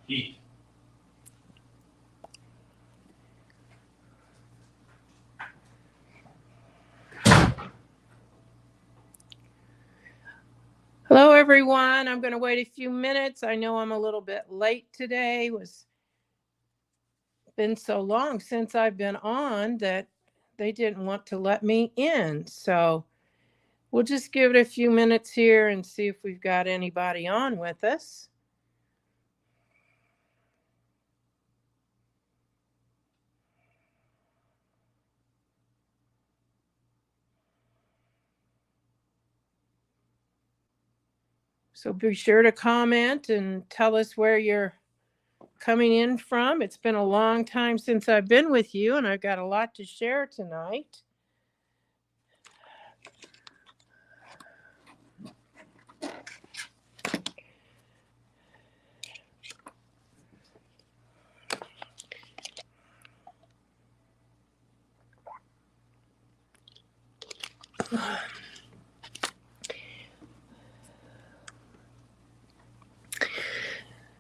Heat. Hello, everyone. I'm going to wait a few minutes. I know I'm a little bit late today. It's been so long since I've been on that they didn't want to let me in. So we'll just give it a few minutes here and see if we've got anybody on with us. So be sure to comment and tell us where you're coming in from. It's been a long time since I've been with you, and I've got a lot to share tonight.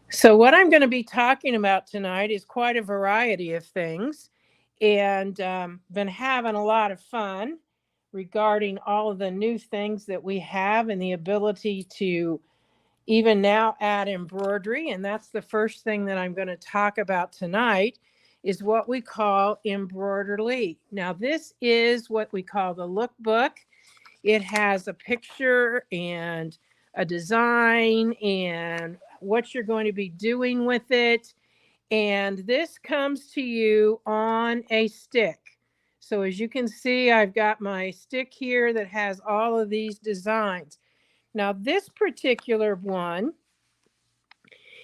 So what I'm going to be talking about tonight is quite a variety of things, and been having a lot of fun regarding all of the new things that we have and the ability to even now add embroidery. And that's the first thing that I'm going to talk about tonight is what we call EmbroideLee. Now, this is what we call the lookbook. It has a picture and a design and what you're going to be doing with it. And this comes to you on a stick. So as you can see, I've got my stick here that has all of these designs. Now, this particular one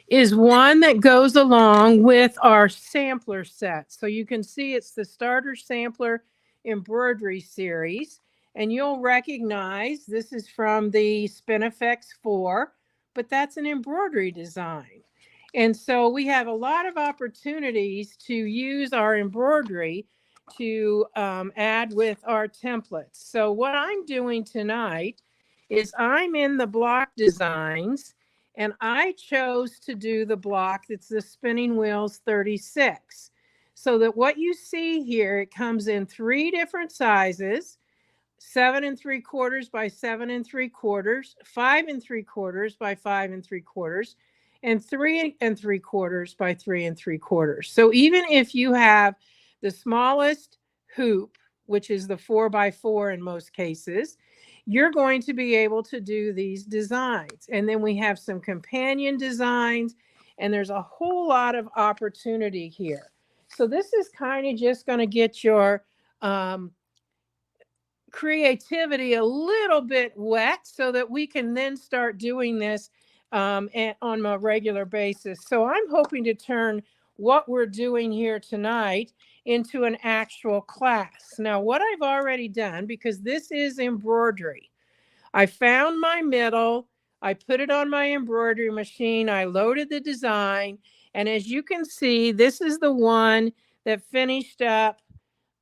is one that goes along with our sampler set. So you can see it's the Starter Sampler Embroidery Series. And you'll recognize this is from the Spinifex 4, but that's an embroidery design. And so we have a lot of opportunities to use our embroidery to add with our templates. So what I'm doing tonight is I'm in the block designs, and I chose to do the block that's the Spinning Wheels 36. So that what you see here, it comes in 3 different sizes: 7 3/4 by 7 3/4, 5 3/4 by 5 3/4, and 3 3/4 by 3 3/4. So even if you have the smallest hoop, which is the 4x4 in most cases, you're going to be able to do these designs. And then we have some companion designs, and there's a whole lot of opportunity here. So this is kind of just going to get your creativity a little bit wet so that we can then start doing this on a regular basis. So I'm hoping to turn what we're doing here tonight into an actual class. Now, what I've already done, because this is embroidery, I found my middle, I put it on my embroidery machine, I loaded the design, and as you can see, this is the one that finished up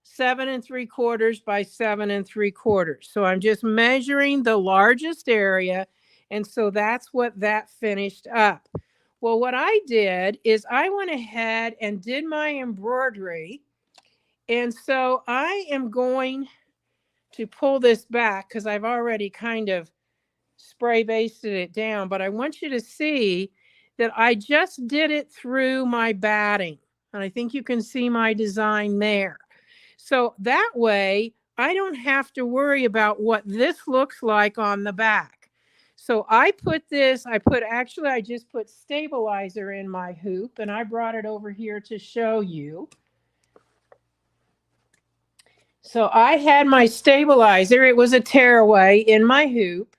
7 3/4 by 7 3/4. So I'm just measuring the largest area. And so that's what that finished up. Well, what I did is I went ahead and did my embroidery. And so I am going to pull this back because I've already kind of spray basted it down. But I want you to see that I just did it through my batting. And I think you can see my design there. So that way, I don't have to worry about what this looks like on the back. So I just put stabilizer in my hoop, and I brought it over here to show you. So I had my stabilizer. It was a tearaway in my hoop.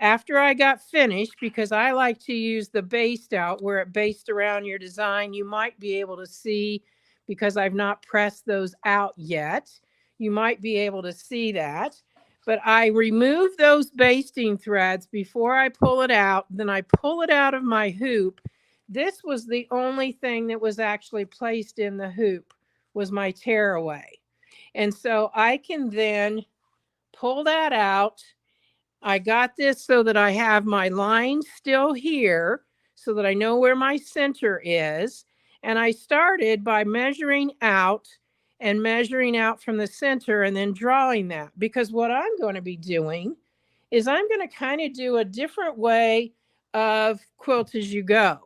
After I got finished, because I like to use the based out where it based around your design, you might be able to see, because I've not pressed those out yet, you might be able to see that. But I remove those basting threads before I pull it out. Then I pull it out of my hoop. This was the only thing that was actually placed in the hoop, was my tearaway. And so I can then pull that out. I got this so that I have my line still here. so that I know where my center is. And I started by measuring out from the center and then drawing that, because what I'm going to be doing is I'm going to kind of do a different way of quilt as you go.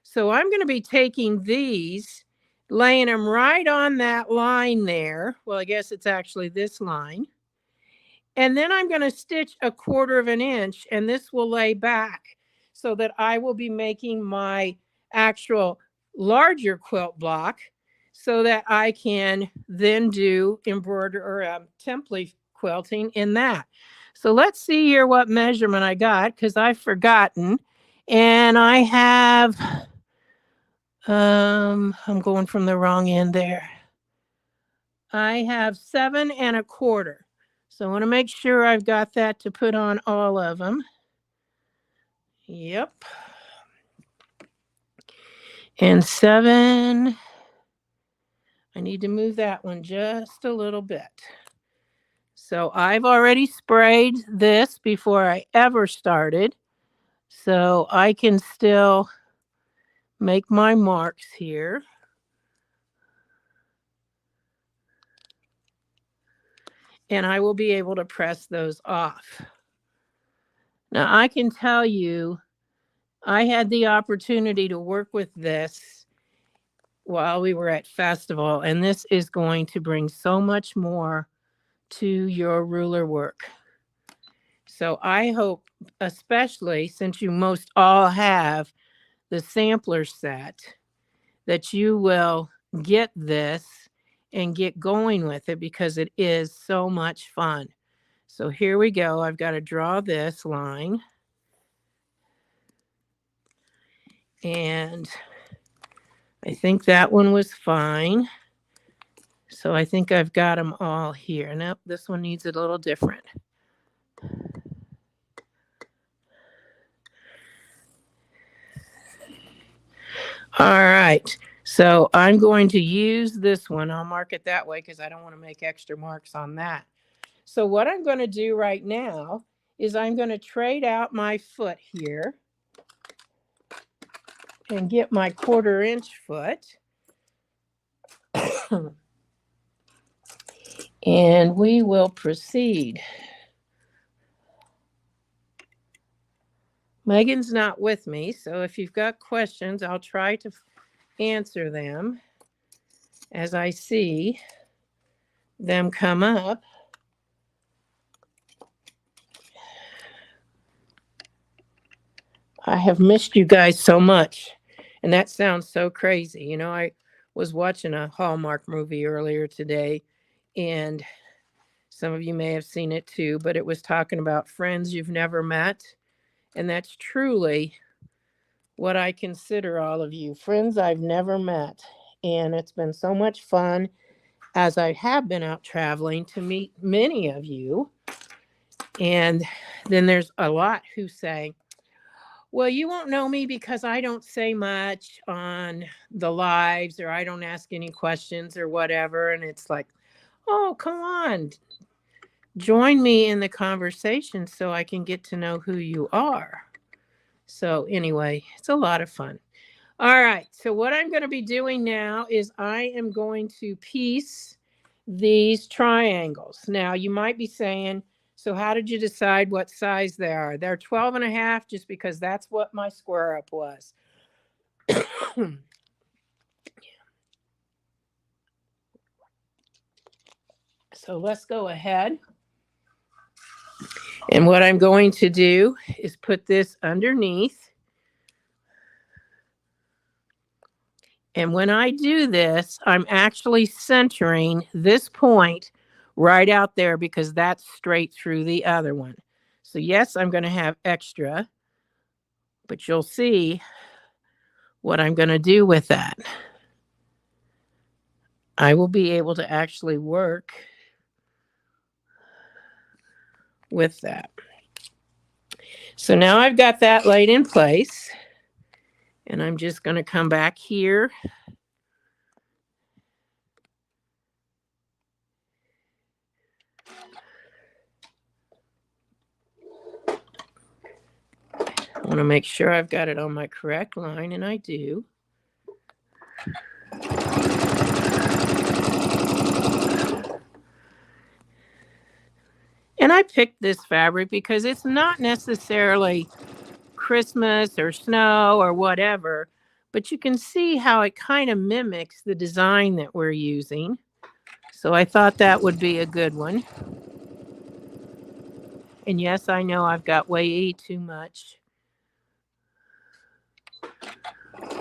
So I'm going to be taking these, laying them right on that line there. Well, I guess it's actually this line. And then I'm going to stitch 1/4 of an inch, and this will lay back so that I will be making my actual larger quilt block so that I can then do embroidery or template quilting in that. So let's see here what measurement I got, because I've forgotten. And I have, I'm going from the wrong end there. I have 7 1/4. So I want to make sure I've got that to put on all of them. Yep. And 7. I need to move that one just a little bit. So I've already sprayed this before I ever started. So I can still make my marks here. And I will be able to press those off. Now I can tell you, I had the opportunity to work with this while we were at festival, and this is going to bring so much more to your ruler work. So I hope, especially since you most all have the sampler set, that you will get this and get going with it, because it is so much fun. So here we go. I've got to draw this line. And I think that one was fine. So I think I've got them all here. Nope, this one needs it a little different. All right. So I'm going to use this one. I'll mark it that way because I don't want to make extra marks on that. So what I'm going to do right now is I'm going to trade out my foot here and get my 1/4 inch foot. And we will proceed. Megan's not with me, so if you've got questions, I'll try to answer them as I see them come up. I have missed you guys so much, and that sounds so crazy. You know, I was watching a Hallmark movie earlier today, and some of you may have seen it too, but it was talking about friends you've never met. And that's truly what I consider all of you, friends I've never met. And it's been so much fun, as I have been out traveling, to meet many of you. And then there's a lot who say, well, you won't know me because I don't say much on the lives, or I don't ask any questions or whatever. And it's like, oh, come on, join me in the conversation so I can get to know who you are. So anyway, it's a lot of fun. All right. So what I'm going to be doing now is I am going to piece these triangles. Now you might be saying, so how did you decide what size they are? They're 12 1/2, just because that's what my square up was. So let's go ahead. And what I'm going to do is put this underneath. And when I do this, I'm actually centering this point right out there, because that's straight through the other one. So yes, I'm going to have extra, but you'll see what I'm going to do with that. I will be able to actually work with that. So now I've got that laid in place, and I'm just going to come back here. I want to make sure I've got it on my correct line, and I do. And I picked this fabric because it's not necessarily Christmas or snow or whatever, but you can see how it kind of mimics the design that we're using. So I thought that would be a good one. And yes, I know I've got way too much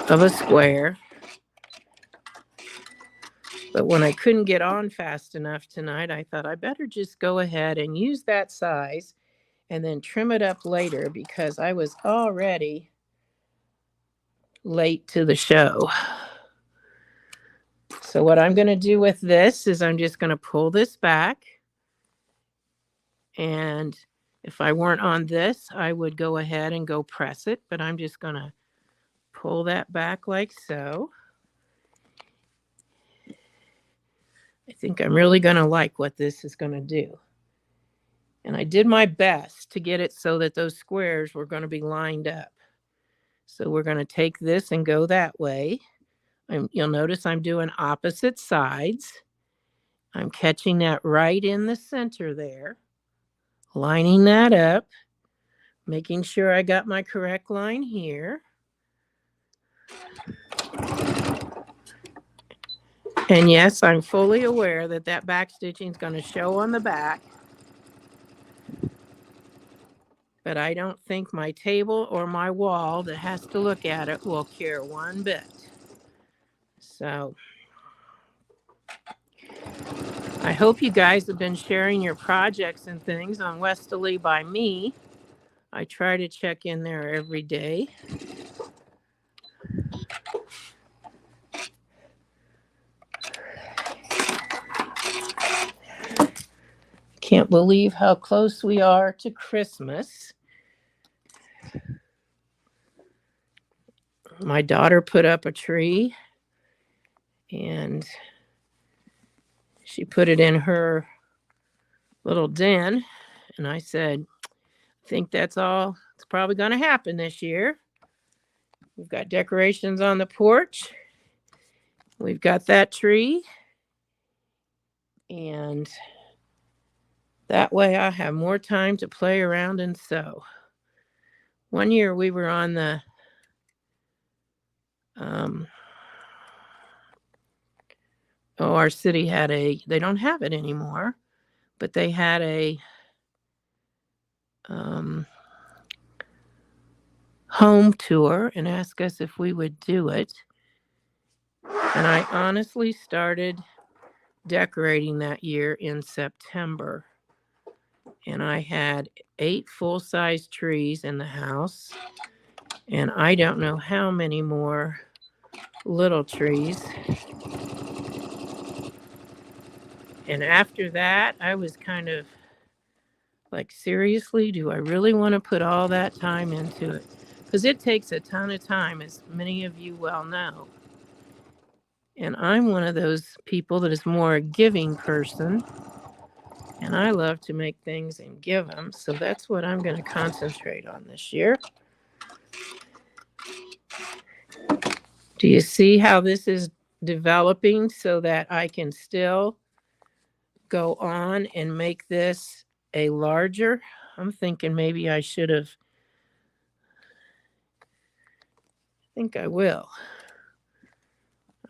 of a square. But when I couldn't get on fast enough tonight, I thought I better just go ahead and use that size and then trim it up later because I was already late to the show. So what I'm going to do with this is I'm just going to pull this back. And if I weren't on this, I would go ahead and go press it. But I'm just going to pull that back like so. I think I'm really going to like what this is going to do. And I did my best to get it so that those squares were going to be lined up. So we're going to take this and go that way. You'll notice I'm doing opposite sides. I'm catching that right in the center there, lining that up, making sure I got my correct line here. And yes, I'm fully aware that that back stitching is going to show on the back. But I don't think my table or my wall that has to look at it will care one bit. So I hope you guys have been sharing your projects and things on EmbroideLee by me. I try to check in there every day. Can't believe how close we are to Christmas. My daughter put up a tree and she put it in her little den. And I said, I think that's all it's probably going to happen this year. We've got decorations on the porch. We've got that tree. And that way I have more time to play around and sew. One year we were on the our city had they don't have it anymore, but they had a home tour and asked us if we would do it. And I honestly started decorating that year in September. And I had 8 full-size trees in the house. And I don't know how many more little trees. And after that, I was kind of like, seriously, do I really want to put all that time into it? Because it takes a ton of time, as many of you well know. And I'm one of those people that is more a giving person. And I love to make things and give them. So that's what I'm going to concentrate on this year. Do you see how this is developing so that I can still go on and make this a larger? I'm thinking maybe I should have. I think I will.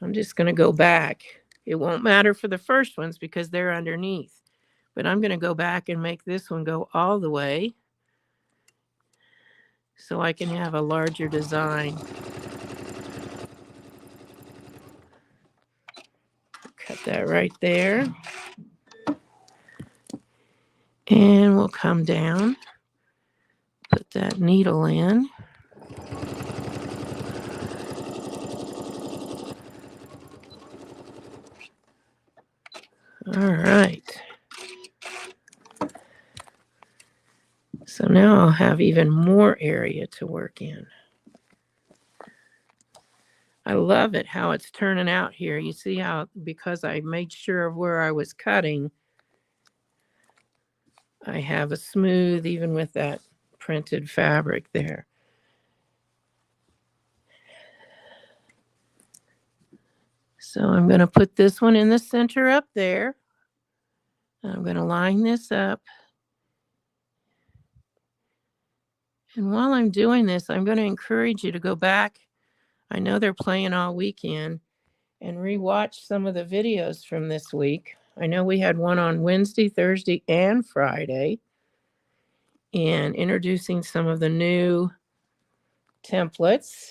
I'm just going to go back. It won't matter for the first ones because they're underneath. But I'm going to go back and make this one go all the way so I can have a larger design. Cut that right there. And we'll come down, put that needle in. All right. So now I'll have even more area to work in. I love it how it's turning out here. You see how, because I made sure of where I was cutting, I have a smooth, even with that printed fabric there. So I'm going to put this one in the center up there. I'm going to line this up. And while I'm doing this, I'm going to encourage you to go back. I know they're playing all weekend, and rewatch some of the videos from this week. I know we had one on Wednesday, Thursday, and Friday, and introducing some of the new templates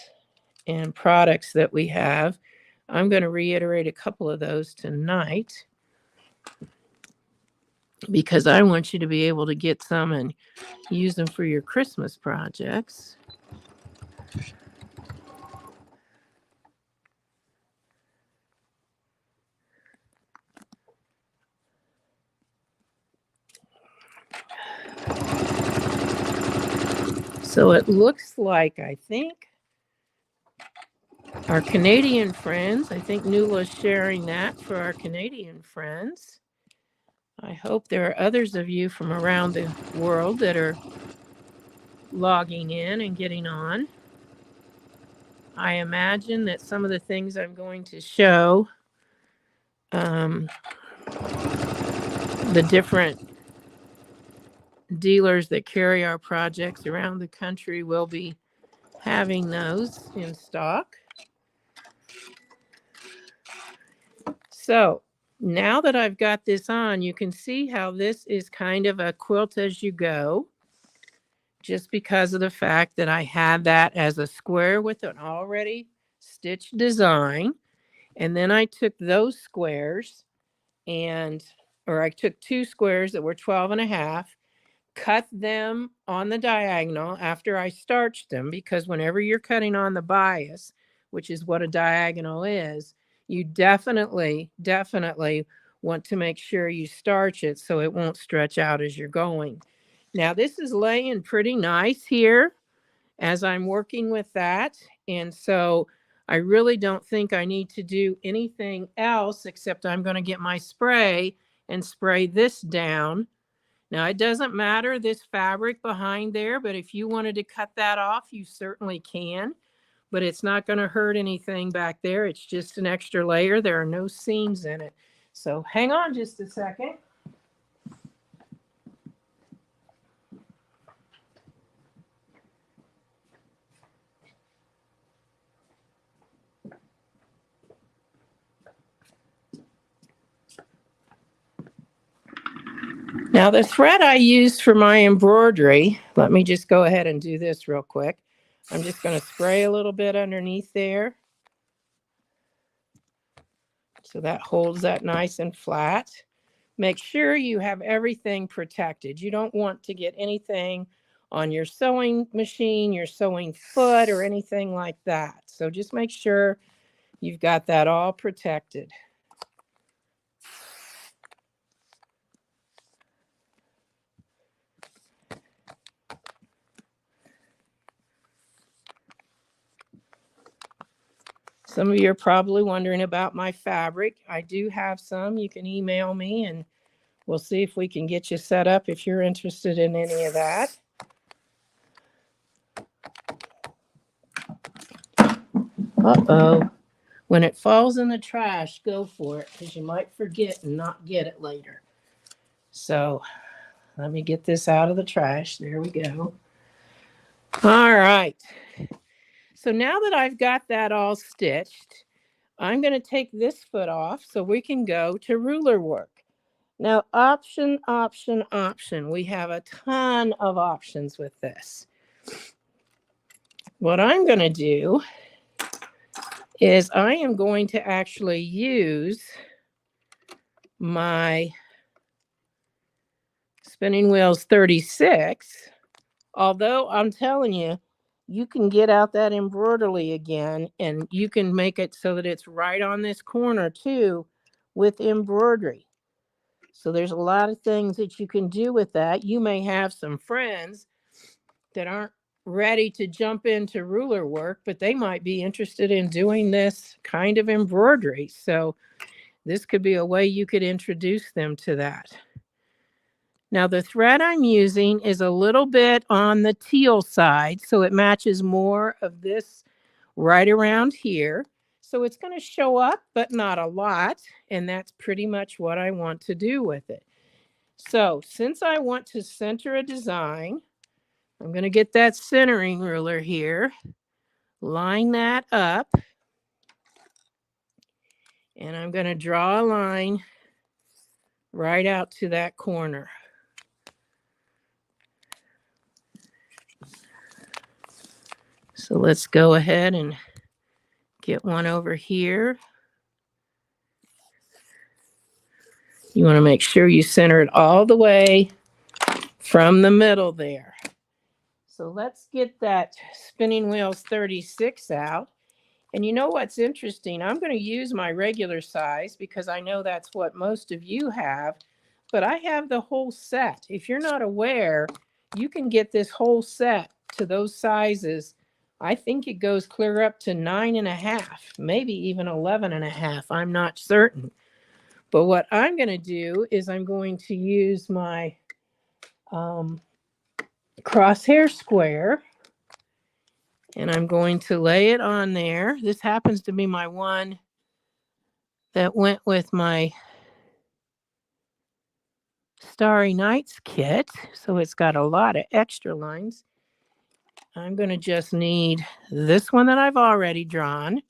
and products that we have. I'm going to reiterate a couple of those tonight because I want you to be able to get some and use them for your Christmas projects. So it looks like, I think, our Canadian friends, I think Nula's sharing that for our Canadian friends. I hope there are others of you from around the world that are logging in and getting on. I imagine that some of the things I'm going to show, the different dealers that carry our projects around the country will be having those in stock. So now that I've got this on, you can see how this is kind of a quilt as you go, just because of the fact that I had that as a square with an already stitched design. And then I took those squares or I took two squares that were 12.5, cut them on the diagonal after I starched them, because whenever you're cutting on the bias, which is what a diagonal is, you definitely want to make sure you starch it so it won't stretch out as you're going. Now this is laying pretty nice here as I'm working with that. And so I really don't think I need to do anything else except I'm going to get my spray and spray this down. Now it doesn't matter this fabric behind there, but if you wanted to cut that off, you certainly can. But it's not going to hurt anything back there. It's just an extra layer. There are no seams in it. So hang on just a second. Now the thread I used for my embroidery, let me just go ahead and do this real quick. I'm just going to spray a little bit underneath there, so that holds that nice and flat. Make sure you have everything protected. You don't want to get anything on your sewing machine, your sewing foot, or anything like that. So just make sure you've got that all protected. Some of you are probably wondering about my fabric. I do have some. You can email me and we'll see if we can get you set up if you're interested in any of that. Uh-oh. When it falls in the trash, go for it, because you might forget and not get it later. So let me get this out of the trash. There we go. All right. So now that I've got that all stitched, I'm going to take this foot off so we can go to ruler work. Now, option. We have a ton of options with this. What I'm going to do is I am going to actually use my Spinning Wheels 36, although I'm telling you, you can get out that EmbroideLee again, and you can make it so that it's right on this corner too with embroidery. So there's a lot of things that you can do with that. You may have some friends that aren't ready to jump into ruler work, but they might be interested in doing this kind of embroidery. So this could be a way you could introduce them to that. Now the thread I'm using is a little bit on the teal side, so it matches more of this right around here. So it's going to show up, but not a lot. And that's pretty much what I want to do with it. So since I want to center a design, I'm going to get that centering ruler here, line that up, and I'm going to draw a line right out to that corner. So let's go ahead and get one over here. You want to make sure you center it all the way from the middle there. So let's get that Spinning Wheels 36 out. And you know what's interesting? I'm going to use my regular size because I know that's what most of you have, but I have the whole set. If you're not aware, you can get this whole set to those sizes. I think it goes clear up to 9.5, maybe even 11.5. I'm not certain. But what I'm going to do is I'm going to use my crosshair square, and I'm going to lay it on there. This happens to be my one that went with my Starry Nights kit, so it's got a lot of extra lines. I'm going to just need this one that I've already drawn,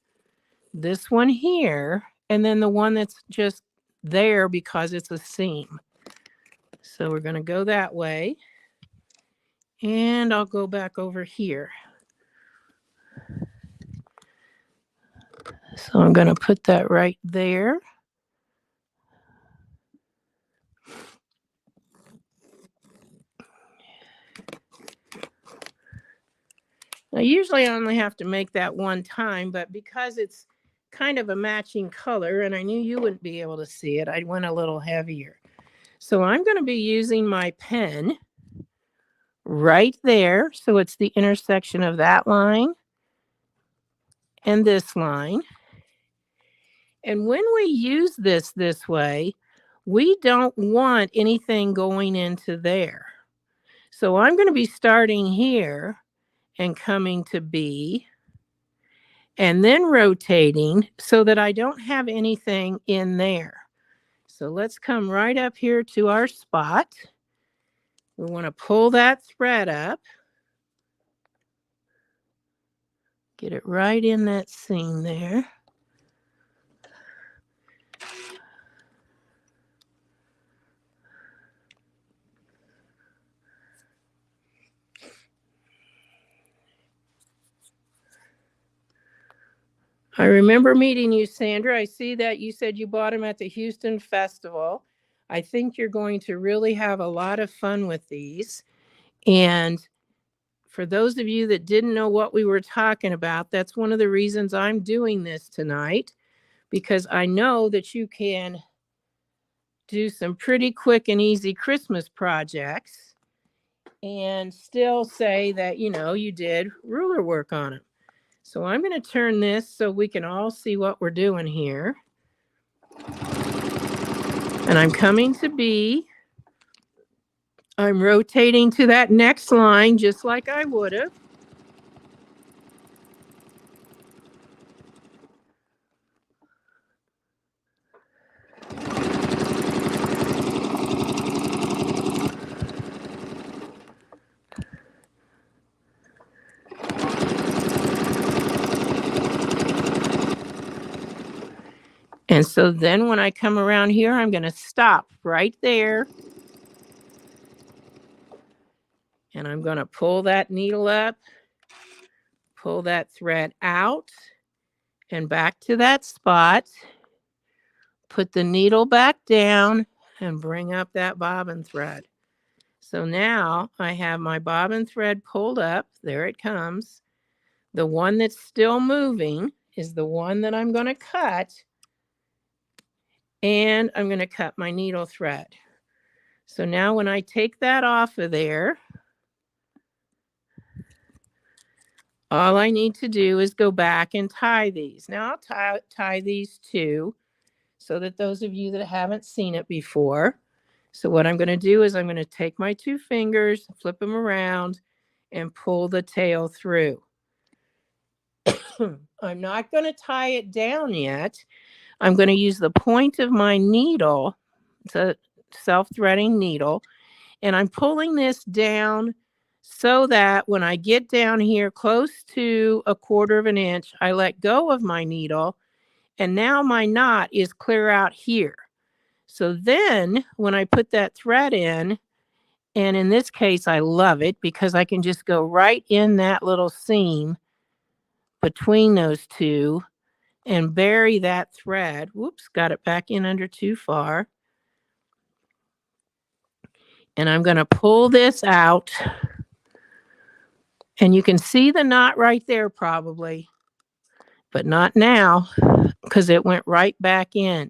this one here, and then the one that's just there because it's a seam. So we're going to go that way, and I'll go back over here. So I'm going to put that right there. I usually only have to make that one time, but because it's kind of a matching color and I knew you wouldn't be able to see it, I went a little heavier. So I'm going to be using my pen right there. So it's the intersection of that line and this line. And when we use this way, we don't want anything going into there. So I'm going to be starting here and coming to B, and then rotating so that I don't have anything in there. So let's come right up here to our spot. We want to pull that thread up, get it right in that seam there. I remember meeting you, Sandra. I see that you said you bought them at the Houston Festival. I think you're going to really have a lot of fun with these. And for those of you that didn't know what we were talking about, that's one of the reasons I'm doing this tonight, because I know that you can do some pretty quick and easy Christmas projects and still say that, you know, you did ruler work on them. So I'm going to turn this so we can all see what we're doing here. And I'm coming to B. I'm rotating to that next line just like I would have. And so then when I come around here, I'm going to stop right there. And I'm going to pull that needle up, pull that thread out and back to that spot. Put the needle back down and bring up that bobbin thread. So now I have my bobbin thread pulled up. There it comes. The one that's still moving is the one that I'm going to cut. And I'm going to cut my needle thread. So now when I take that off of there, all I need to do is go back and tie these. Now I'll tie these two so that those of you that haven't seen it before. So what I'm going to do is I'm going to take my two fingers, flip them around, and pull the tail through. I'm not going to tie it down yet. I'm going to use the point of my needle. It's a self-threading needle. And I'm pulling this down so that when I get down here close to 1/4 of an inch, I let go of my needle. And now my knot is clear out here. So then when I put that thread in, and in this case, I love it because I can just go right in that little seam between those two and bury that thread. Whoops, got it back in under too far. And I'm going to pull this out. And you can see the knot right there probably, but not now because it went right back in.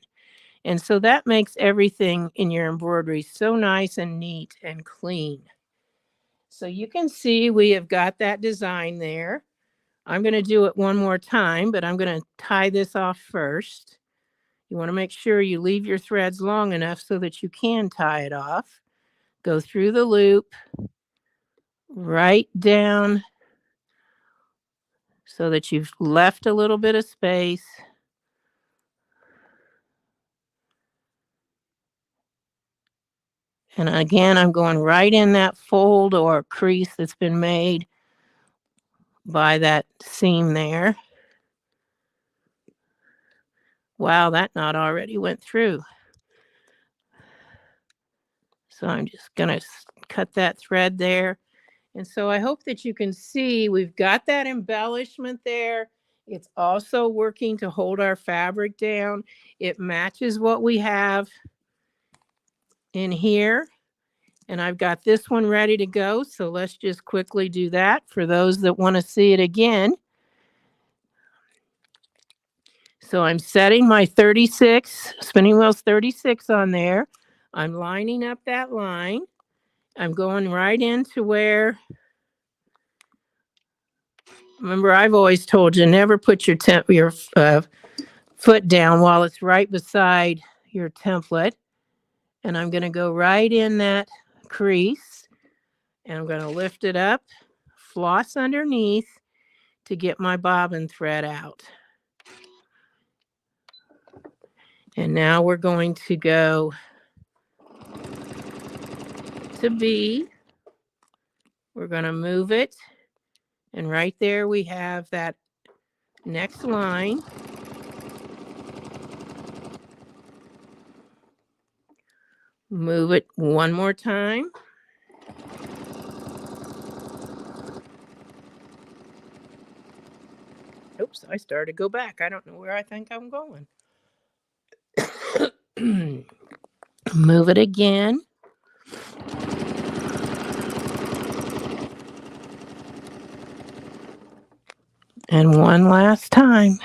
And so that makes everything in your embroidery so nice and neat and clean. So you can see we have got that design there. I'm going to do it one more time, but I'm going to tie this off first. You want to make sure you leave your threads long enough so that you can tie it off. Go through the loop, right down so that you've left a little bit of space. And again, I'm going right in that fold or crease that's been made by that seam there. Wow, that knot already went through. So I'm just going to cut that thread there. And so I hope that you can see we've got that embellishment there. It's also working to hold our fabric down. It matches what we have in here. And I've got this one ready to go. So let's just quickly do that for those that want to see it again. So I'm setting my 36, spinning wheels 36 on there. I'm lining up that line. I'm going right into where, remember I've always told you, never put your foot down while it's right beside your template. And I'm going to go right in that crease. And I'm going to lift it up, floss underneath to get my bobbin thread out. And now we're going to go to B. We're going to move it. And right there we have that next line. Move it one more time. Oops, I started to go back. I don't know where I think I'm going. Move it again. And one last time.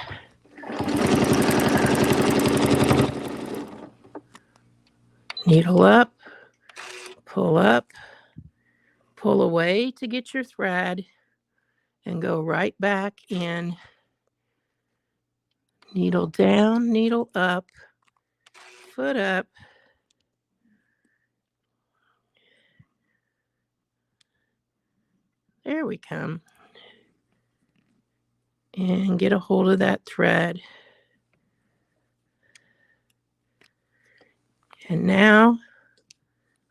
Needle up, pull away to get your thread, and go right back in. Needle down, needle up, foot up. There we come. And get a hold of that thread. And now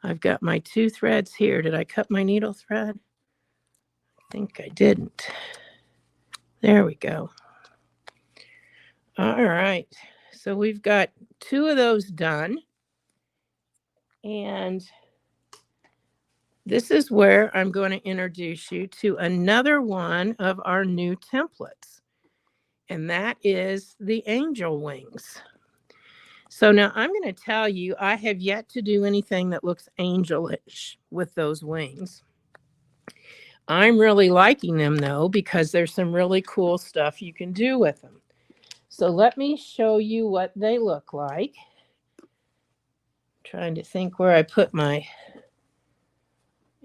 I've got my 2 threads here. Did I cut my needle thread? I think I didn't. There we go. All right. So we've got 2 of those done. And this is where I'm going to introduce you to another one of our new templates. And that is the angel wings. So now I'm going to tell you, I have yet to do anything that looks angelish with those wings. I'm really liking them though, because there's some really cool stuff you can do with them. So let me show you what they look like. I'm trying to think where I put my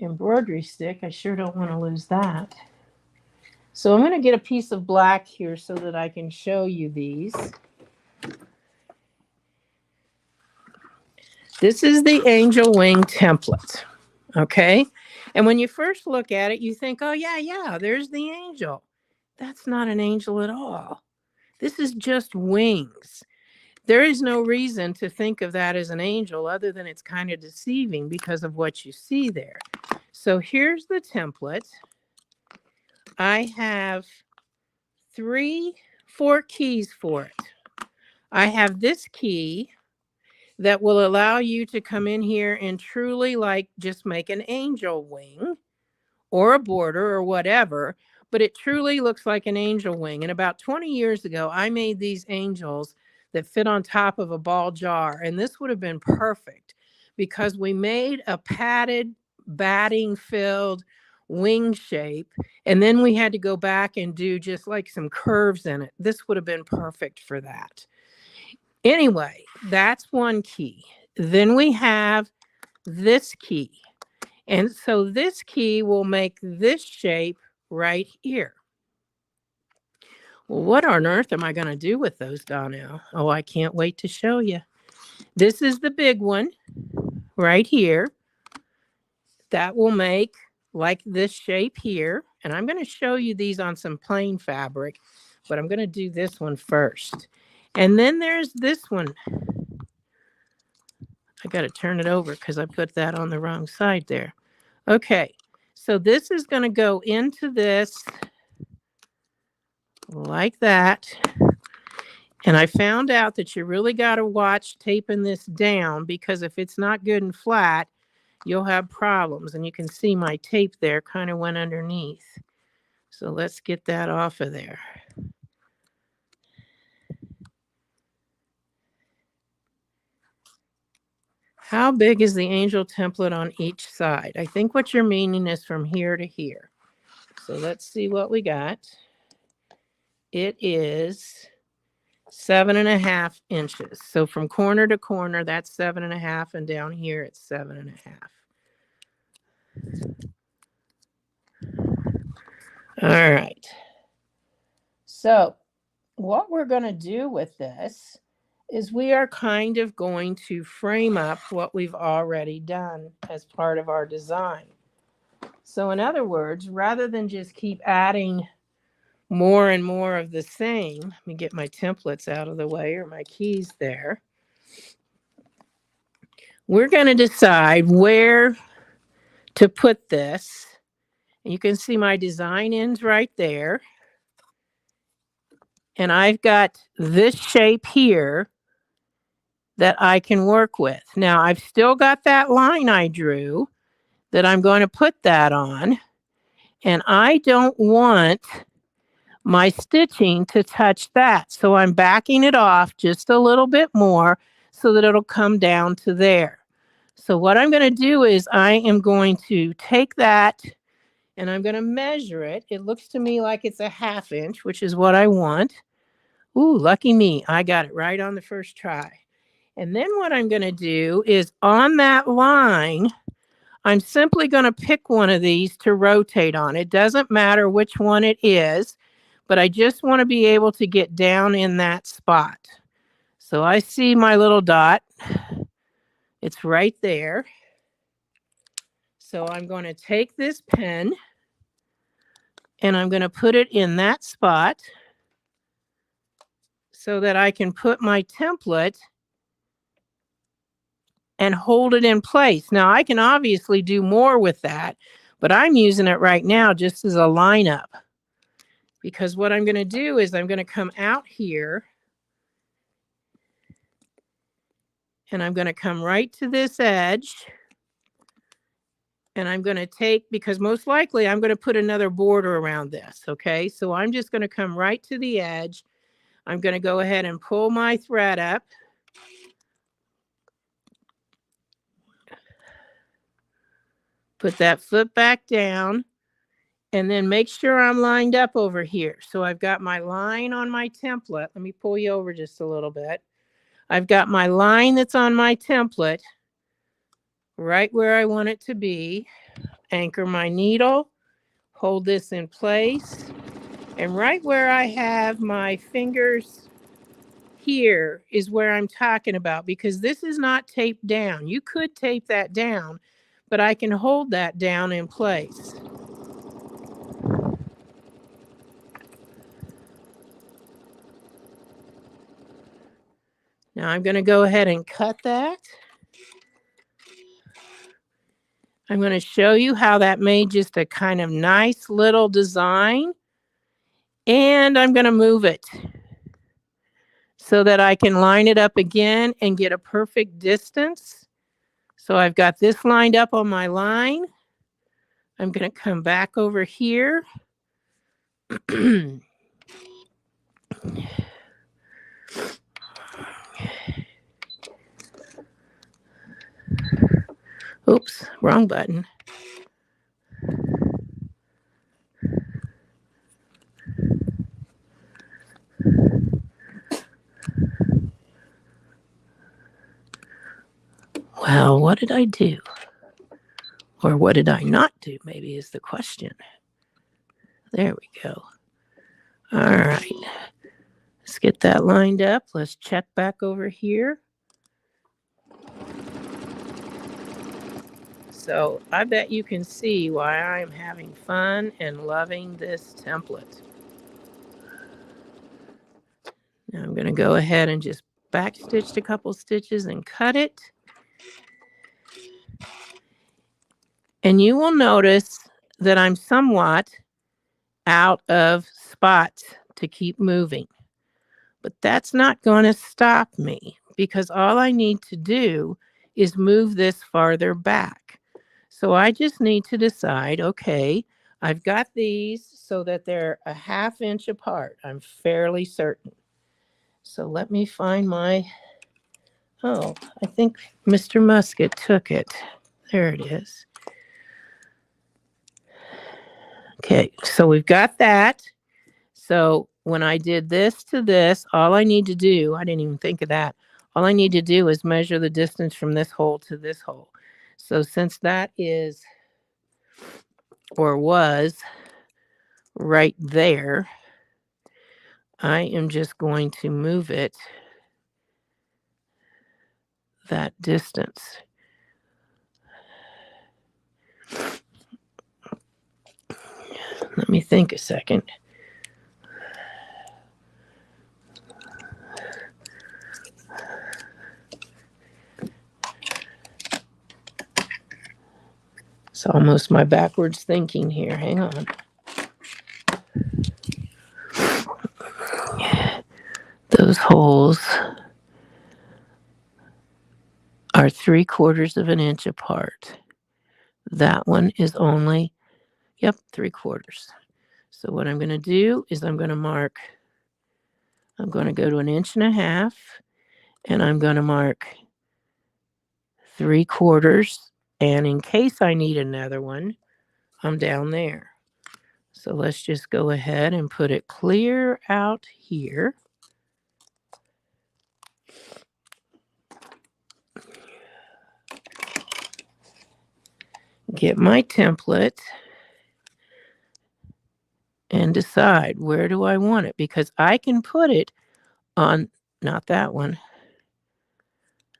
embroidery stick. I sure don't want to lose that. So I'm going to get a piece of black here so that I can show you these. This is the angel wing template, okay? And when you first look at it, you think, oh, yeah, there's the angel. That's not an angel at all. This is just wings. There is no reason to think of that as an angel other than it's kind of deceiving because of what you see there. So here's the template. I have 4 keys for it. I have this key that will allow you to come in here and truly like just make an angel wing or a border or whatever, but it truly looks like an angel wing. And about 20 years ago, I made these angels that fit on top of a ball jar. And this would have been perfect because we made a padded, batting filled wing shape. And then we had to go back and do just like some curves in it. This would have been perfect for that. Anyway, that's one key. Then we have this key. And so this key will make this shape right here. Well, what on earth am I going to do with those, Donelle? Oh, I can't wait to show you. This is the big one right here. That will make like this shape here. And I'm going to show you these on some plain fabric, but I'm going to do this one first. And then there's this one. I got to turn it over because I put that on the wrong side there. Okay, so this is going to go into this like that. And I found out that you really got to watch taping this down because if it's not good and flat, you'll have problems. And you can see my tape there kind of went underneath. So let's get that off of there. How big is the angel template on each side? I think what you're meaning is from here to here. So let's see what we got. It is 7.5 inches. So from corner to corner, that's 7.5, and down here it's 7.5. All right. So what we're going to do with this is we are kind of going to frame up what we've already done as part of our design. So in other words, rather than just keep adding more and more of the same, let me get my templates out of the way or my keys there. We're going to decide where to put this. And you can see my design ends right there. And I've got this shape here that I can work with. Now, I've still got that line I drew that I'm going to put that on. And I don't want my stitching to touch that. So I'm backing it off just a little bit more so that it'll come down to there. So what I'm going to do is I am going to take that and I'm going to measure it. It looks to me like it's 1/2 inch, which is what I want. Ooh, lucky me. I got it right on the first try. And then what I'm going to do is on that line, I'm simply going to pick one of these to rotate on. It doesn't matter which one it is, but I just want to be able to get down in that spot. So I see my little dot. It's right there. So I'm going to take this pen and I'm going to put it in that spot so that I can put my template and hold it in place. Now, I can obviously do more with that, but I'm using it right now just as a lineup. Because what I'm going to do is I'm going to come out here and I'm going to come right to this edge. And I'm going to take, because most likely I'm going to put another border around this, okay? So I'm just going to come right to the edge. I'm going to go ahead and pull my thread up. Put that foot back down. And then make sure I'm lined up over here. So I've got my line on my template. Let me pull you over just a little bit. I've got my line that's on my template right where I want it to be. Anchor my needle, hold this in place. And right where I have my fingers here is where I'm talking about, because this is not taped down. You could tape that down, but I can hold that down in place. Now I'm going to go ahead and cut that. I'm going to show you how that made just a kind of nice little design. And I'm going to move it so that I can line it up again and get a perfect distance. So I've got this lined up on my line. I'm going to come back over here. Oops, wrong button. Well, what did I do? Or what did I not do, maybe is the question. There we go. All right. Let's get that lined up. Let's check back over here. So I bet you can see why I'm having fun and loving this template. Now I'm going to go ahead and just backstitch a couple stitches and cut it. And you will notice that I'm somewhat out of spots to keep moving. But that's not going to stop me because all I need to do is move this farther back. So I just need to decide, okay, I've got these so that they're a 1/2 inch apart. I'm fairly certain. So let me find my, oh, I think Mr. Musket took it. There it is. Okay, so we've got that. So when I did this to this, all I need to do, I didn't even think of that. All I need to do is measure the distance from this hole to this hole. So since that is, or was, right there, I am just going to move it that distance. Let me think a second. It's almost my backwards thinking here. Hang on. Those holes are 3/4 of an inch apart. That one is only, yep, 3/4. So what I'm going to do is I'm going to mark, I'm going to go to 1.5 inches and I'm going to mark 3/4. And in case I need another one, I'm down there. So let's just go ahead and put it clear out here. Get my template and decide where do I want it, because I can put it on, not that one,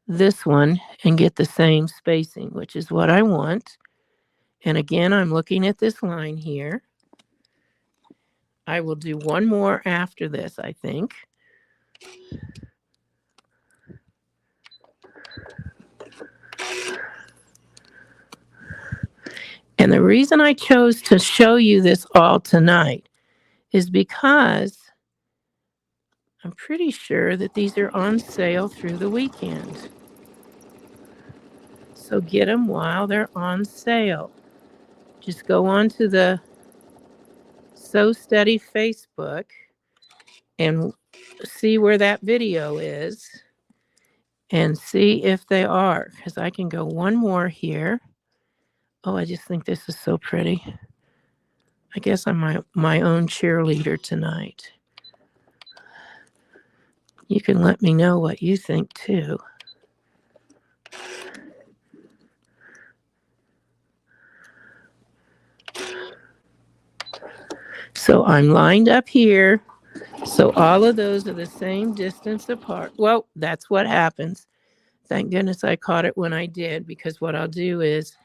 this one, and get the same spacing, which is what I want. And again, I'm looking at this line here. I will do one more after this, I think. And the reason I chose to show you this all tonight is because I'm pretty sure that these are on sale through the weekend. So get them while they're on sale. Just go on to the Sew Steady Facebook and see where that video is and see if they are, because I can go one more here. Oh, I just think this is so pretty. I guess I'm my own cheerleader tonight. You can let me know what you think too. So I'm lined up here. So all of those are the same distance apart. Well, that's what happens. Thank goodness I caught it when I did, because what I'll do is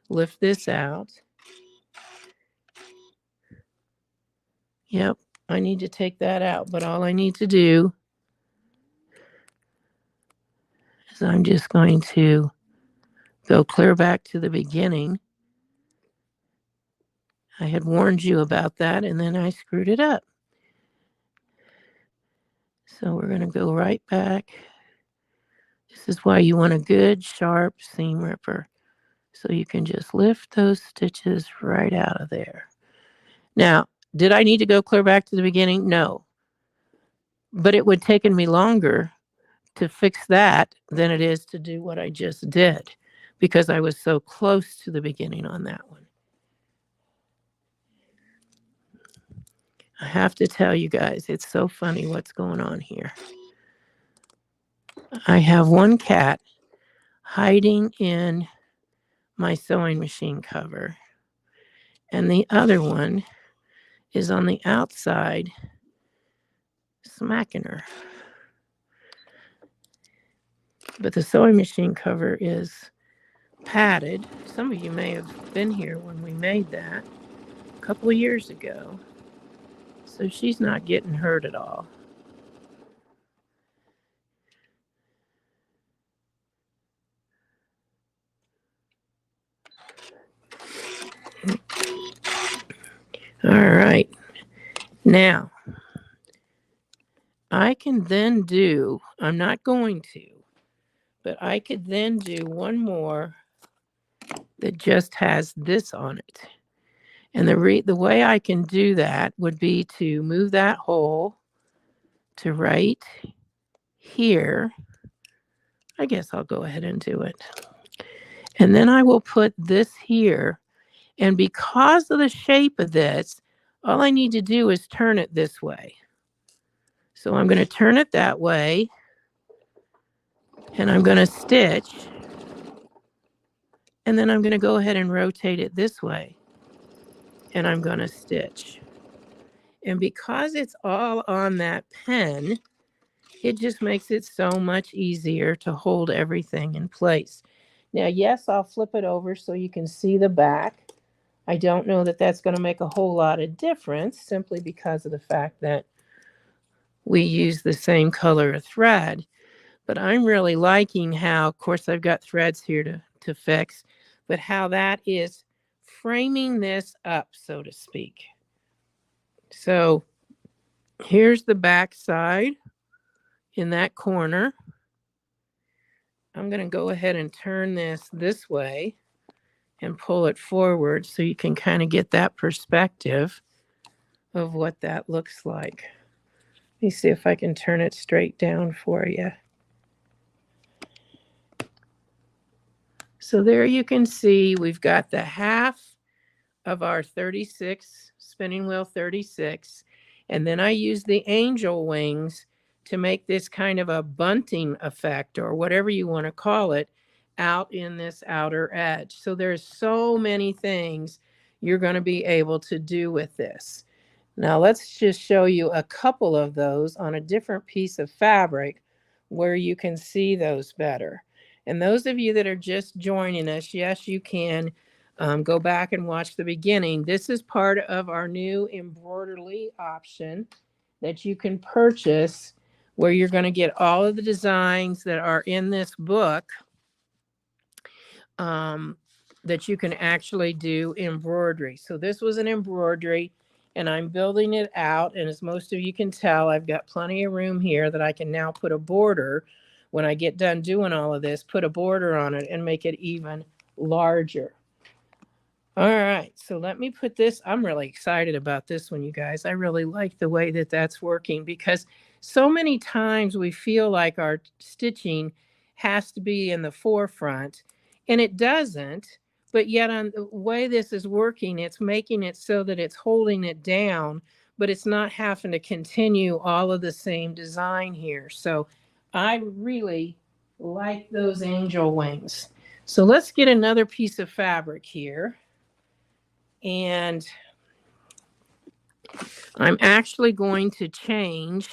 lift this out. Yep, I need to take that out, but all I need to do So I'm just going to go clear back to the beginning. I had warned you about that, and then I screwed it up. So we're going to go right back. This is why you want a good, sharp seam ripper. So you can just lift those stitches right out of there. Now, did I need to go clear back to the beginning? No. But it would have taken me longer to fix that than it is to do what I just did, because I was so close to the beginning on that one. I have to tell you guys, it's so funny what's going on here. I have one cat hiding in my sewing machine cover, and the other one is on the outside smacking her. But the sewing machine cover is padded. Some of you may have been here when we made that a couple of years ago. So she's not getting hurt at all. All right. Now, I can then do, I'm not going to, but I could then do one more that just has this on it. And the way I can do that would be to move that hole to right here. I guess I'll go ahead and do it. And then I will put this here. And because of the shape of this, all I need to do is turn it this way. So I'm going to turn it that way. And I'm going to stitch. And then I'm going to go ahead and rotate it this way. And I'm going to stitch. And because it's all on that pen, it just makes it so much easier to hold everything in place. Now, yes, I'll flip it over so you can see the back. I don't know that that's going to make a whole lot of difference, simply because of the fact that we use the same color of thread. But I'm really liking how, of course, I've got threads here to fix, but how that is framing this up, so to speak. So here's the back side in that corner. I'm going to go ahead and turn this way and pull it forward so you can kind of get that perspective of what that looks like. Let me see if I can turn it straight down for you. So there you can see we've got the half of our 36, spinning wheel 36, and then I use the angel wings to make this kind of a bunting effect, or whatever you want to call it, out in this outer edge. So there's so many things you're going to be able to do with this. Now let's just show you a couple of those on a different piece of fabric where you can see those better. And those of you that are just joining us, yes, you can go back and watch the beginning. This is part of our new EmbroiderLee option that you can purchase, where you're going to get all of the designs that are in this book that you can actually do embroidery. So this was an embroidery, and I'm building it out. And as most of you can tell, I've got plenty of room here that I can now put a border. When I get done doing all of this, put a border on it and make it even larger. All right, so let me put this. I'm really excited about this one, you guys. I really like the way that that's working, because so many times we feel like our stitching has to be in the forefront, and it doesn't. But yet on the way this is working, it's making it so that it's holding it down, but it's not having to continue all of the same design here. So I really like those angel wings. So let's get another piece of fabric here. And I'm actually going to change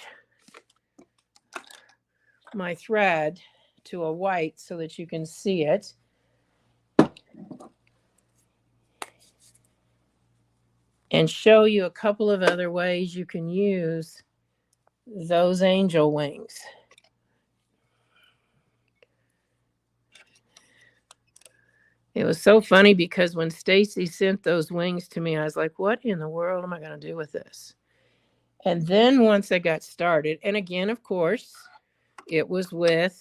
my thread to a white so that you can see it. And show you a couple of other ways you can use those angel wings. It was so funny because when Stacy sent those wings to me, I was like, what in the world am I going to do with this? And then once I got started, and again, of course, it was with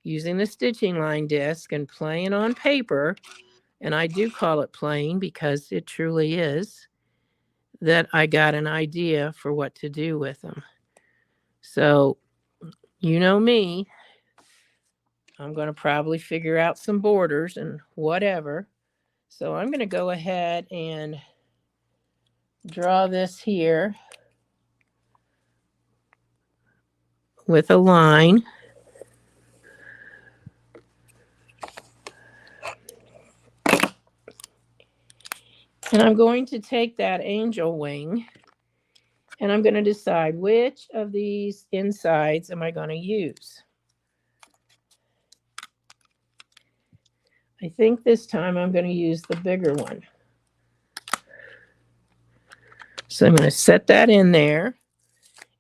using the stitching line disc and playing on paper, and I do call it playing because it truly is, that I got an idea for what to do with them. So, you know me, I'm going to probably figure out some borders and whatever. So I'm going to go ahead and draw this here with a line. And I'm going to take that angel wing and I'm going to decide which of these insides am I going to use. I think this time I'm going to use the bigger one. So I'm going to set that in there.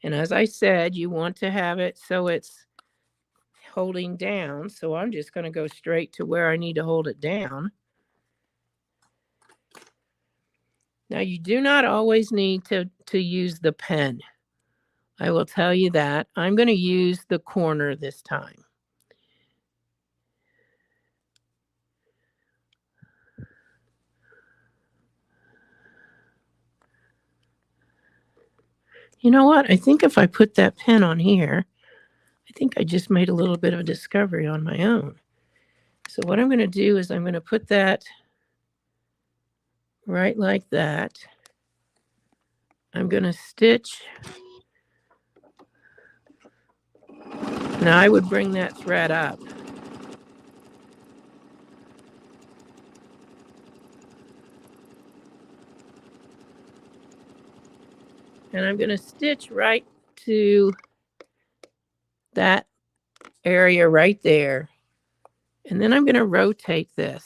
And as I said, you want to have it so it's holding down. So I'm just going to go straight to where I need to hold it down. Now you do not always need to use the pen. I will tell you that. I'm going to use the corner this time. You know what? I think if I put that pen on here, I think I just made a little bit of a discovery on my own. So what I'm going to do is I'm going to put that right like that. I'm going to stitch. Now I would bring that thread up. And I'm going to stitch right to that area right there. And then I'm going to rotate this.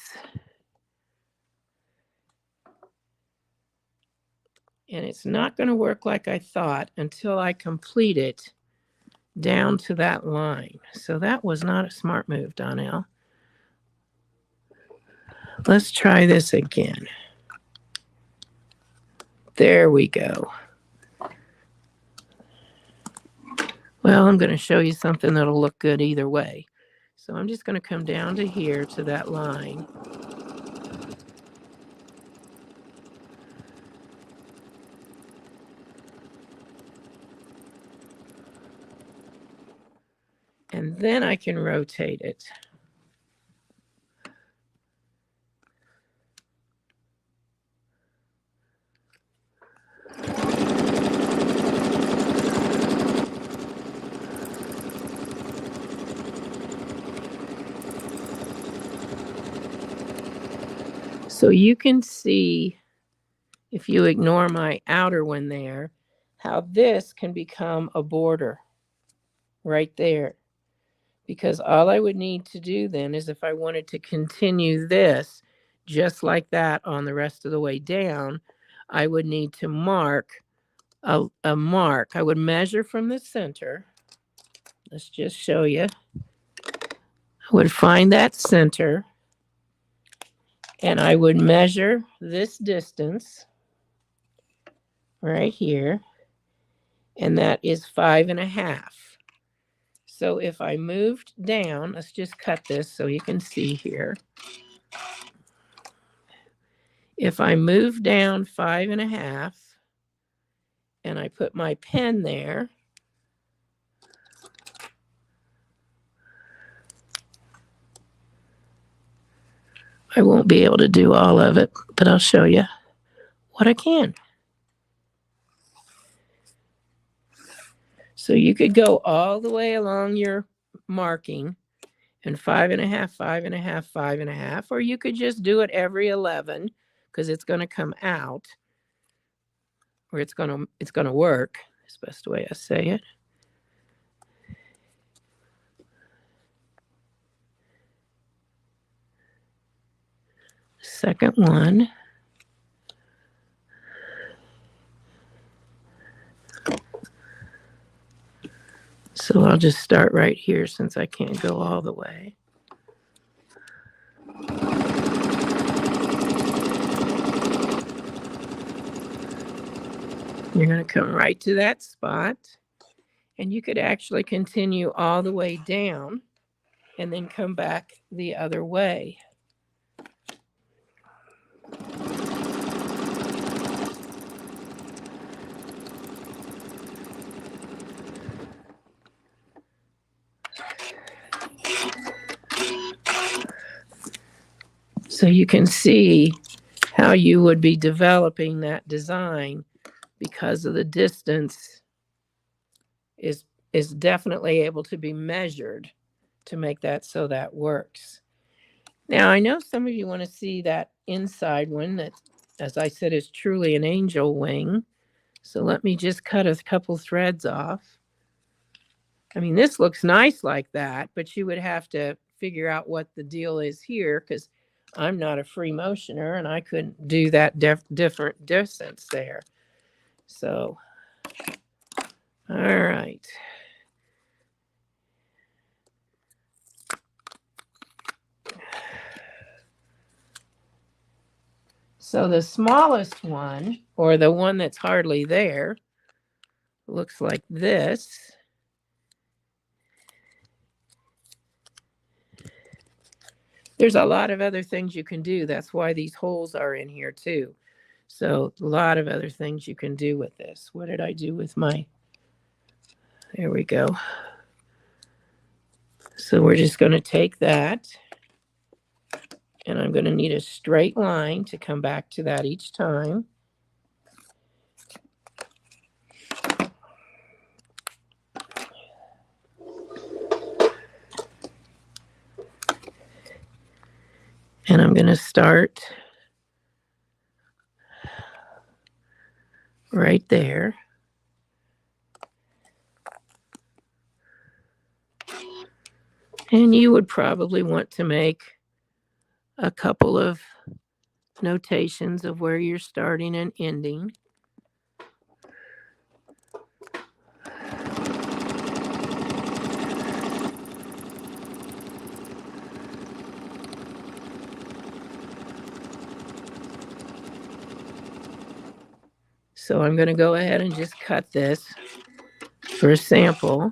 And it's not going to work like I thought until I complete it down to that line. So that was not a smart move, Donelle. Let's try this again. There we go. Well, I'm going to show you something that'll look good either way. So I'm just going to come down to here to that line. And then I can rotate it. So you can see, if you ignore my outer one there, how this can become a border right there. Because all I would need to do then is if I wanted to continue this just like that on the rest of the way down, I would need to mark a mark. I would measure from the center. Let's just show you. I would find that center and I would measure this distance right here, and that is 5.5. So if I moved down, let's just cut this so you can see here. If I move down 5.5 and I put my pen there, I won't be able to do all of it, but I'll show you what I can. So you could go all the way along your marking and 5.5, 5.5, 5.5, or you could just do it every 11 because it's going to come out, or it's going to work. That's the best way I say it. Second one. So I'll just start right here since I can't go all the way. You're going to come right to that spot, and you could actually continue all the way down and then come back the other way. So you can see how you would be developing that design, because of the distance is definitely able to be measured to make that so that works. Now, I know some of you want to see that inside one that, as I said, is truly an angel wing. So let me just cut a couple threads off. I mean, this looks nice like that, but you would have to figure out what the deal is here, because I'm not a free motioner and I couldn't do that different distance there. So, all right. So the smallest one, or the one that's hardly there, looks like this. There's a lot of other things you can do. That's why these holes are in here too. So a lot of other things you can do with this. What did I do with my, there we go. So we're just going to take that, and I'm going to need a straight line to come back to that each time. And I'm going to start right there. And you would probably want to make a couple of notations of where you're starting and ending. So I'm going to go ahead and just cut this for a sample.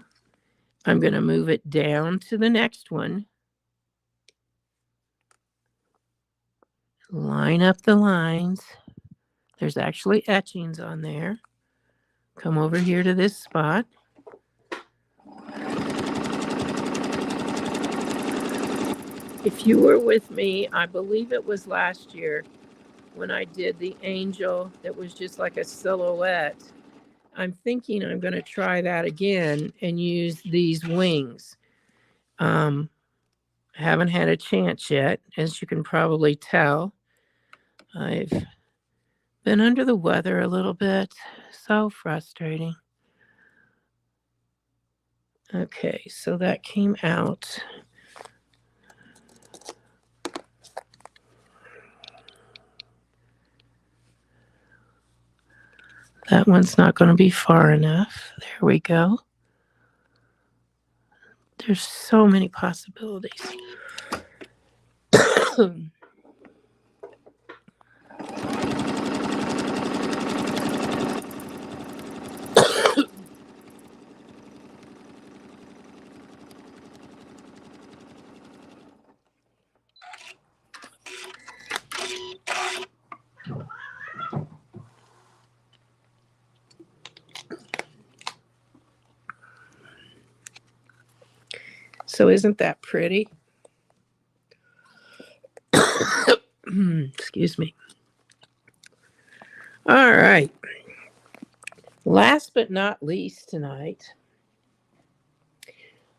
I'm going to move it down to the next one. Line up the lines. There's actually etchings on there. Come over here to this spot. If you were with me, I believe it was last year when I did the angel that was just like a silhouette. I'm thinking I'm going to try that again and use these wings. Haven't had a chance yet, as you can probably tell. I've been under the weather a little bit. So frustrating. Okay, so that came out. That one's not going to be far enough. There we go. There's so many possibilities. So isn't that pretty? Excuse me. All right. Last but not least tonight,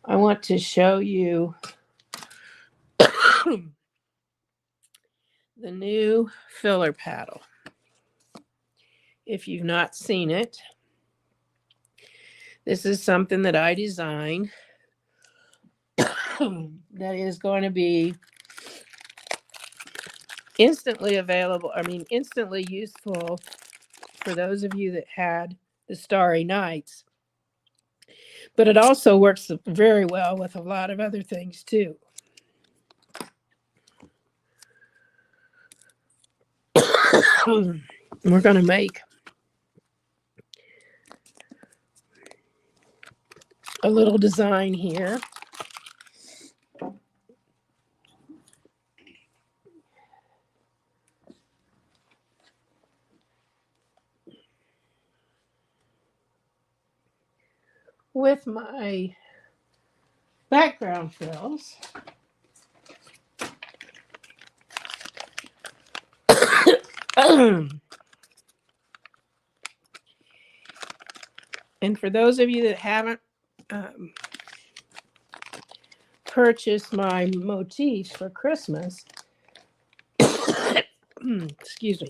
I want to show you the new filler paddle. If you've not seen it, this is something that I designed that is going to be instantly available. I mean, instantly useful for those of you that had the Starry Nights. But it also works very well with a lot of other things too. We're going to make a little design here. With my background fills. And for those of you that haven't purchased my motifs for Christmas, excuse me,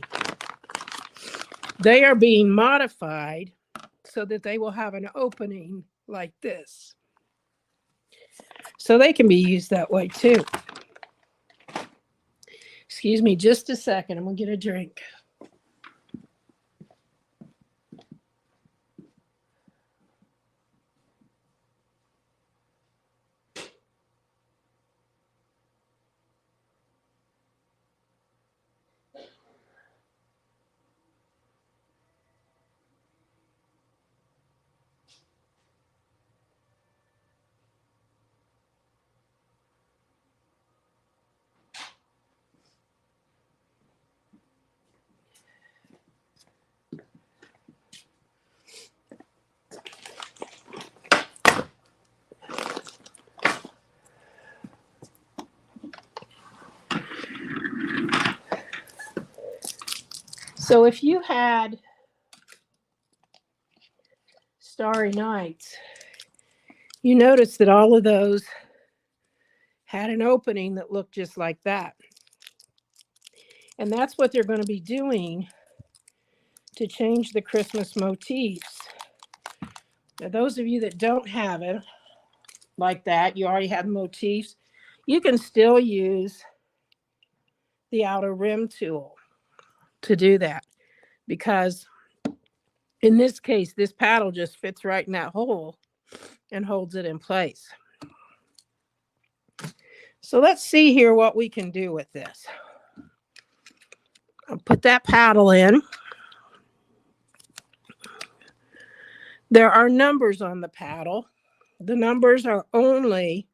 they are being modified so that they will have an opening like this. So they can be used that way too. Excuse me just a second, I'm gonna get a drink. So if you had Starry Nights, you notice that all of those had an opening that looked just like that. And that's what they're going to be doing to change the Christmas motifs. Now, those of you that don't have it like that, you already have motifs, you can still use the outer rim tool to do that, because in this case, this paddle just fits right in that hole and holds it in place. So let's see here what we can do with this. I'll put that paddle in. There are numbers on the paddle. The numbers are only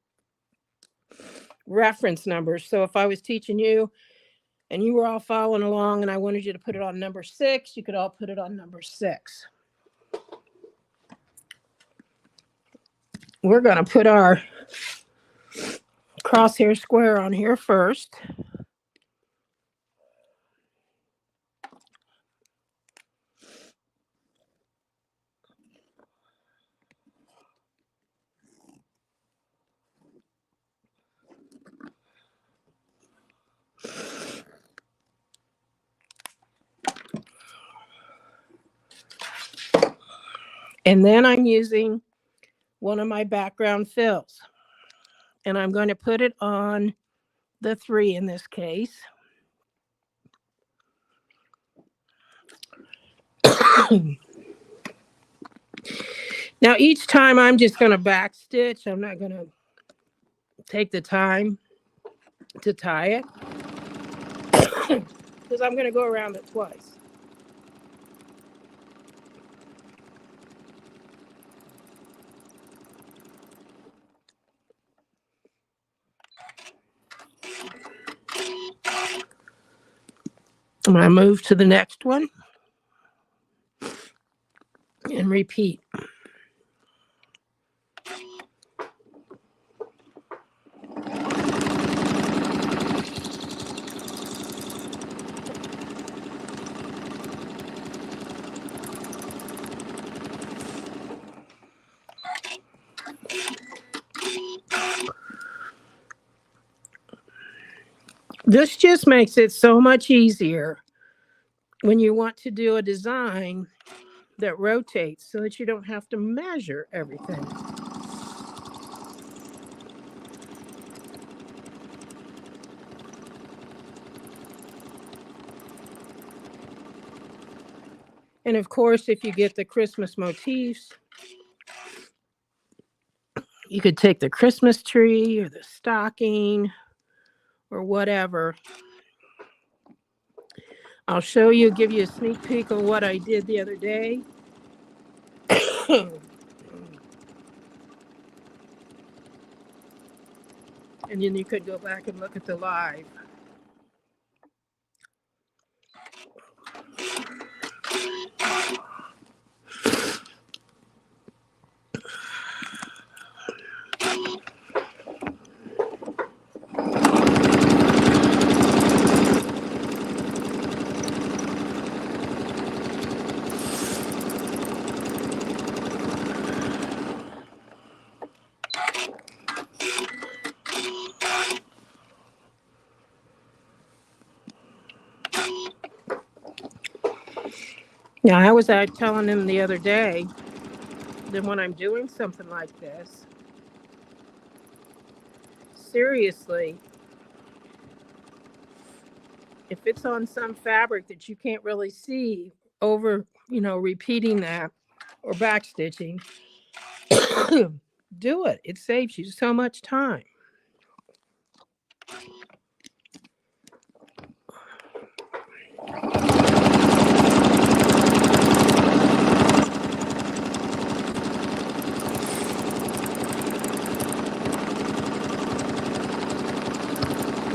reference numbers. So if I was teaching you and you were all following along and I wanted you to put it on number 6, you could all put it on number 6. We're going to put our crosshair square on here first. And then I'm using one of my background fills. And I'm going to put it on the 3 in this case. Now, each time I'm just going to back stitch. I'm not going to take the time to tie it because I'm going to go around it twice. I'm going to move to the next one and repeat. This just makes it so much easier when you want to do a design that rotates so that you don't have to measure everything. And of course, if you get the Christmas motifs, you could take the Christmas tree or the stocking or whatever. I'll show you, give you a sneak peek of what I did the other day. And then you could go back and look at the live. Now, I was telling him the other day that when I'm doing something like this, seriously, if it's on some fabric that you can't really see over, repeating that or backstitching, do it. It saves you so much time.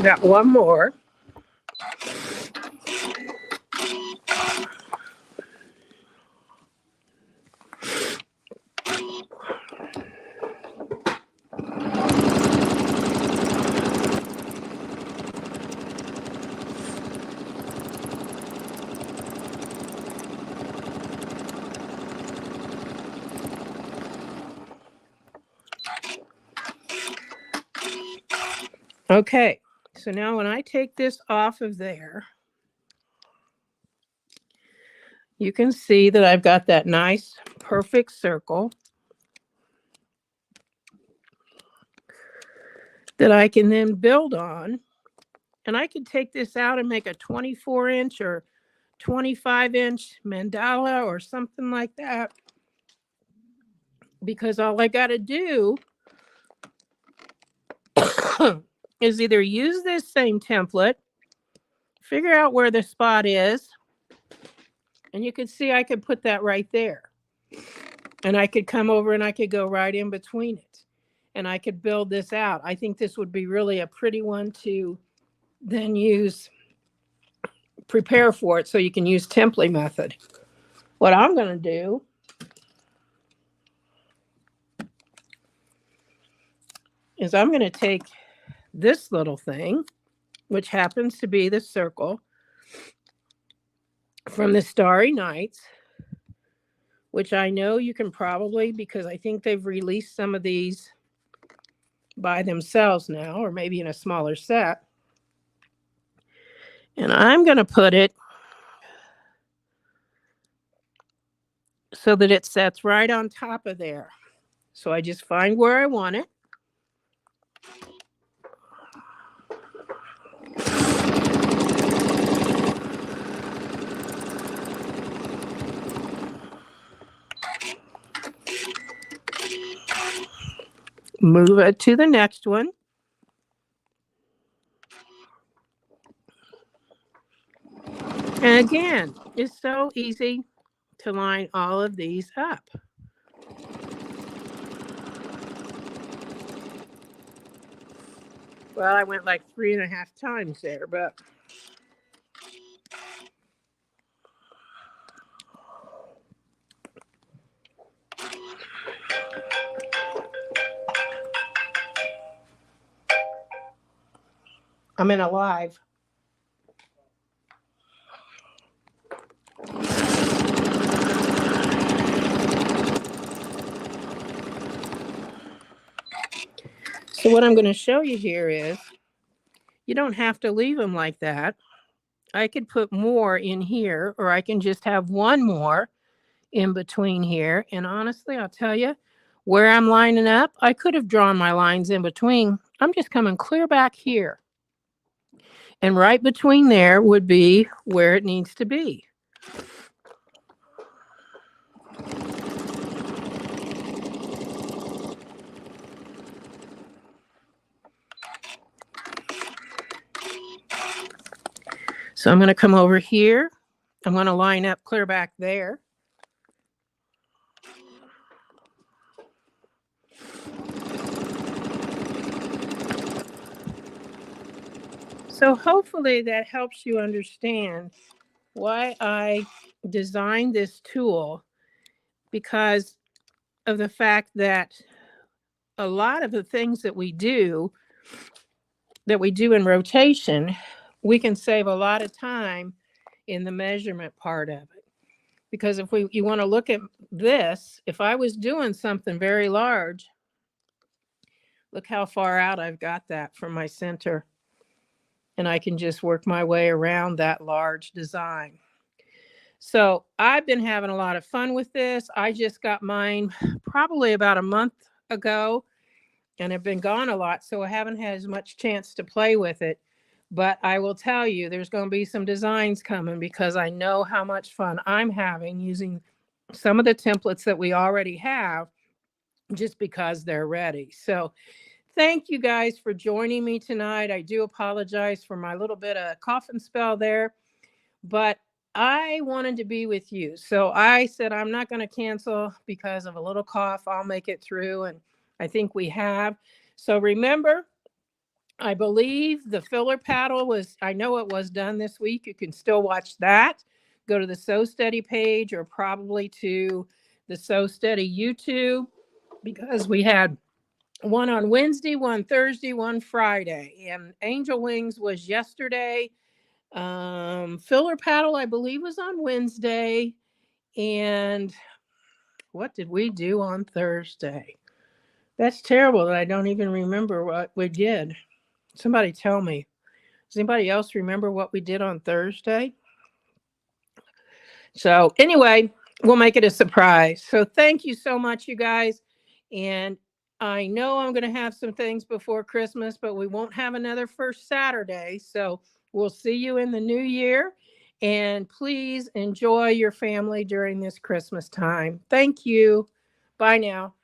Got one more. Okay, so now when I take this off of there, you can see that I've got that nice, perfect circle that I can then build on. And I could take this out and make a 24-inch or 25-inch mandala or something like that. Because all I got to do is either use this same template, figure out where the spot is, and you can see I could put that right there. And I could come over and I could go right in between it. And I could build this out. I think this would be really a pretty one to then prepare for it, so you can use template method. What I'm going to do is I'm going to take this little thing, which happens to be the circle from the Starry Nights, which I know you can probably, because I think they've released some of these by themselves now, or maybe in a smaller set. And I'm going to put it so that it sets right on top of there. So I just find where I want it. Move it to the next one. And again, it's so easy to line all of these up. Well, I went like 3.5 times there, but I'm in a live. So what I'm going to show you here is you don't have to leave them like that. I could put more in here, or I can just have one more in between here. And honestly, I'll tell you, where I'm lining up, I could have drawn my lines in between. I'm just coming clear back here. And right between there would be where it needs to be. So I'm going to come over here. I'm going to line up clear back there. So hopefully that helps you understand why I designed this tool, because of the fact that a lot of the things that we do in rotation, we can save a lot of time in the measurement part of it. Because if you want to look at this, if I was doing something very large, look how far out I've got that from my center. And I can just work my way around that large design. So I've been having a lot of fun with this. I just got mine probably about a month ago, and I've been gone a lot, so I haven't had as much chance to play with it. But I will tell you, there's going to be some designs coming, because I know how much fun I'm having using some of the templates that we already have, just because they're ready. So thank you guys for joining me tonight. I do apologize for my little bit of coughing spell there, but I wanted to be with you. So I said, I'm not going to cancel because of a little cough. I'll make it through. And I think we have. So remember, I believe the filler paddle was, I know it was done this week. You can still watch that. Go to the Sew Steady page, or probably to the Sew Steady YouTube, because we had one on Wednesday, one Thursday, one Friday. And Angel Wings was yesterday. Filler paddle, I believe, was on Wednesday. And what did we do on Thursday? That's terrible that I don't even remember what we did. Somebody tell me. Does anybody else remember what we did on Thursday? So anyway, we'll make it a surprise. So thank you so much, you guys. And I know I'm going to have some things before Christmas, but we won't have another first Saturday. So we'll see you in the new year. And please enjoy your family during this Christmas time. Thank you. Bye now.